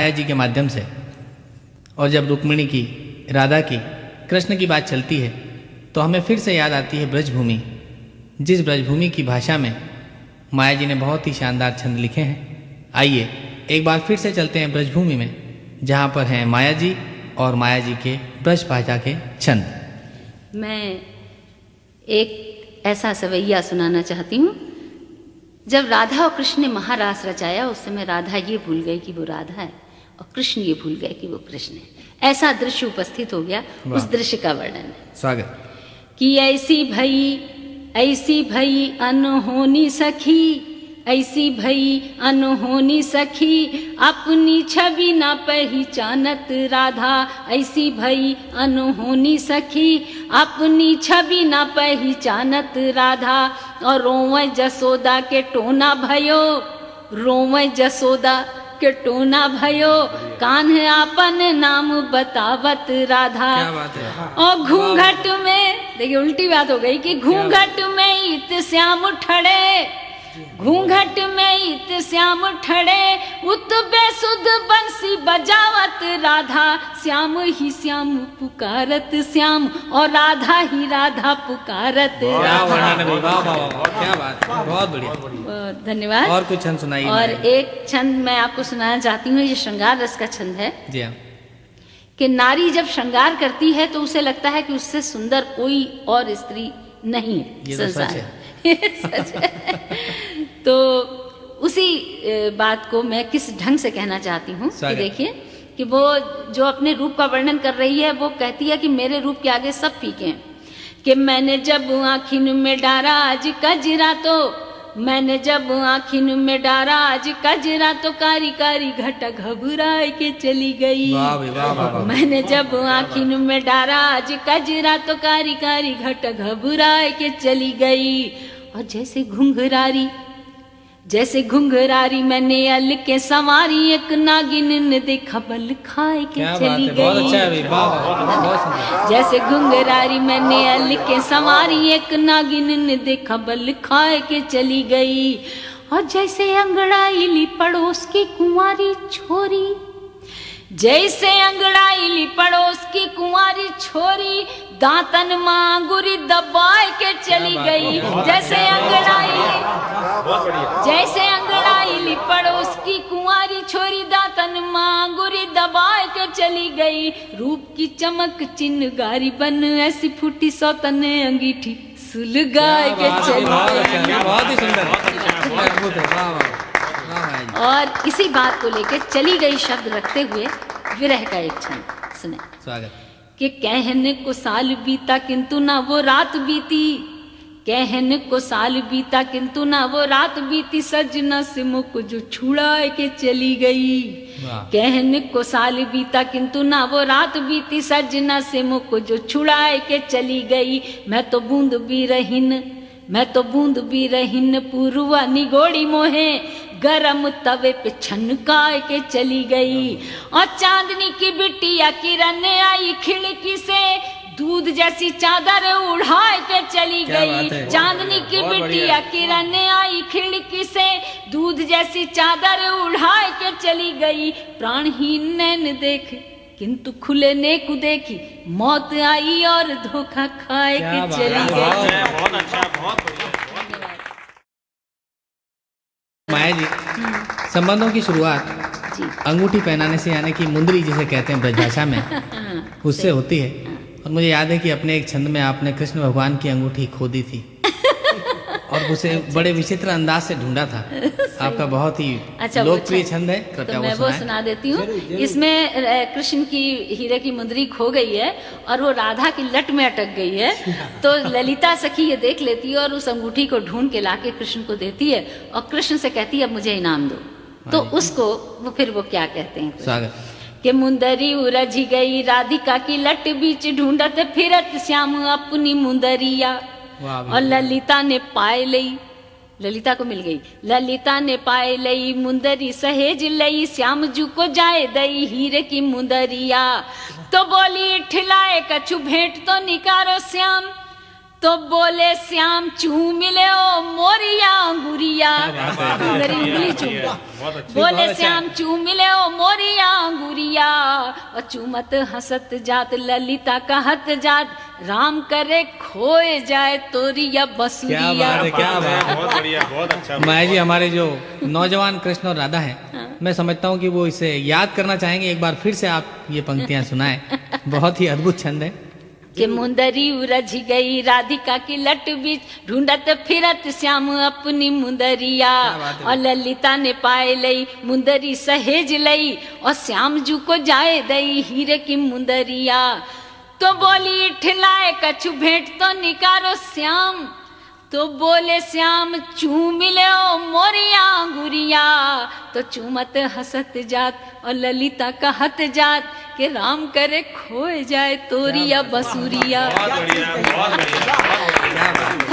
माया जी के माध्यम से। और जब रुक्मिणी की, राधा की, कृष्ण की बात चलती है तो हमें फिर से याद आती है ब्रजभूमि, जिस ब्रजभूमि की भाषा में माया जी ने बहुत ही शानदार छंद लिखे हैं। आइए एक बार फिर से चलते हैं ब्रजभूमि में, जहाँ पर हैं माया जी और माया जी के ब्रज भाषा के छंद। मैं एक ऐसा सवैया सुनाना चाहती हूँ। जब राधा और कृष्ण ने महारास रचाया, उस समय राधा ये भूल गई कि वो राधा है और कृष्ण ये भूल गए कि वो कृष्ण है। ऐसा दृश्य उपस्थित हो गया। उस दृश्य का वर्णन है। स्वागत। कि ऐसी भई अनहोनी सखी, ऐसी भई अनहोनी सखी, अपनी छवि न पहचानत राधा। ऐसी भई अनहोनी सखी, अपनी छवि न पहचानत राधा। और रोवे जसोदा के टोना भयो, रोवे जसोदा के टोना भयो, कान्ह आपन नाम बतावत राधा। क्या बात है। और घूंघट में, देखिए उल्टी बात हो गई कि घूंघट में इत श्याम ठड़े, घूंघट में इत श्याम ठड़े, उत बेसुध बंसी बजावत राधा। श्याम ही श्याम पुकारत श्याम, और राधा ही राधा पुकारत राधा। क्या बात है, बहुत बढ़िया, धन्यवाद। और कुछ छंद सुनाइए। और एक छंद मैं आपको सुनाना चाहती हूँ, ये श्रृंगार रस का छंद है। जी हाँ। कि कि नारी जब श्रृंगार करती है तो उसे लगता है कि उससे सुंदर कोई और स्त्री नहीं है। ये तो सच है। ये सच है। तो उसी बात को मैं किस ढंग से कहना चाहती हूँ कि देखिए कि वो जो अपने रूप का वर्णन कर रही है, वो कहती है कि मेरे रूप के आगे सब फीके हैं। कि मैंने जब आँखिन में डारा आज कजरा, तो मैंने जब आँखिन में डारा आज कजरा, तो कारी कारी घटा घबराए के चली गई। वाह वाह वाह। मैंने जब आँखिन में डारा आज कजरा, तो कारी कारी घटा घबराए के चली गई। और जैसे घुंघरारी मैंने अल के सवारी, एक नागिन ने देखा बल खाए के चली गई। बहुत अच्छा है, बहुत सुंदर। जैसे घुंघरारी मैंने अल के सवारी, एक नागिन ने देखा बल खाए के चली गई। और जैसे अंगड़ाईली पड़ोस की कुंवारी छोरी, जैसे अंगड़ाईली पड़ोस की कुंवारी छोरी, दांतन मांगुरी दबाए के चली गई। जैसे अंगड़ाईली पड़ोस की कुंवारी छोरी, दांतन मांगुरी दबाए के चली गई। रूप की चमक चिन्हगारी बन, ऐसी फूटी सौतन अंगीठी सुलगाए के चली गई। बहुत ही सुंदर। और इसी बात को लेकर चली गई शब्द रखते हुए विरह का एक छंद सुने। स्वागत। कि कहने को साल बीता किंतु ना वो रात बीती, कहने को साल बीता किंतु ना वो रात बीती, सजना से मुख जो छुड़ाए के चली गई। कहने को साल बीता किंतु ना वो रात बीती, सजना से मुख जो छुड़ाए के चली गई। मैं तो बूंद भी रहीन पूर्वा निगोड़ी मोहे, गरम तवे पे छनकाए के चली गई। और चांदनी की बिटिया किरण आई खिड़की से, दूध जैसी चादर उड़ाए के चली गई। चांदनी की बिटिया किरण आई खिड़की से, दूध जैसी चादर उड़ाए के चली गई। प्राणहीन नैन देख किंतु खुले नेक देखी, मौत आई और धोखा खाए के चली गई। बहुत अच्छा, बहुत बढ़िया। माया जी, संबंधों की शुरुआत अंगूठी पहनाने से, यानी कि मुंदरी जिसे कहते हैं ब्रजभाषा में, उससे होती है। और मुझे याद है कि अपने एक छंद में आपने कृष्ण भगवान की अंगूठी खोदी थी और उसे बड़े विचित्र अंदाज से ढूंढा था। आपका बहुत ही लोकप्रिय छंद है, तो मैं वो सुना देती हूँ। इसमें कृष्ण की हीरे की मुंदरी खो गई है और वो राधा की लट में अटक गई है। तो ललिता सखी ये देख लेती है और उस अंगूठी को ढूंढ के लाके कृष्ण को देती है और कृष्ण से कहती है अब मुझे इनाम दो। तो उसको फिर वो क्या कहते हैं, स्वागत। कि मुंदरी उलझ गई राधिका की लट बीच, ढूंढत फिरत श्याम अपनी मुंदरिया। और ललिता ने पाए लई, ललिता को मिल गई। ललिता ने पाए लई मुंदरी सहेज लई, श्याम जू को जाए दई हीरे की मुंदरिया। तो बोली ठिलाए कछु भेंट तो निकारो श्याम, तो बोले श्याम चूम मिले ओ मोरिया अंगुरिया, मेरी उंगली चूम। बोले श्याम चूम मिले ओ मोरिया अंगुरिया, और चूमत हंसत जात ललिता कहत जात, राम करे खोए जाए तोरिया बसुरिया। क्या बात है, क्या बात है, बहुत बढ़िया, बहुत अच्छा। माया जी हमारे जो नौजवान कृष्ण और राधा हैं, मैं समझता हूँ कि वो इसे याद करना चाहेंगे। एक बार फिर से आप ये पंक्तियां सुनाएं, बहुत ही अद्भुत छंद है। कि मुंदरी उलझ गई राधिका की लट बीच, ढूंढत फिरत श्याम अपनी मुंदरिया, और ललिता ने पाए लई मुंदरी सहेज लई, और श्याम जू को जाए दई हीरे की मुंदरिया। तो बोली ठिलाए कछु भेंट तो निकारो श्याम, तो बोले श्याम चूम मिले ओ मोरिया अंगुरिया, तो चूमत हंसत जात और ललिता कहत जात, कि राम करे खोए जाए तोरिया बसुरिया। बहुत बढ़िया, बहुत बढ़िया।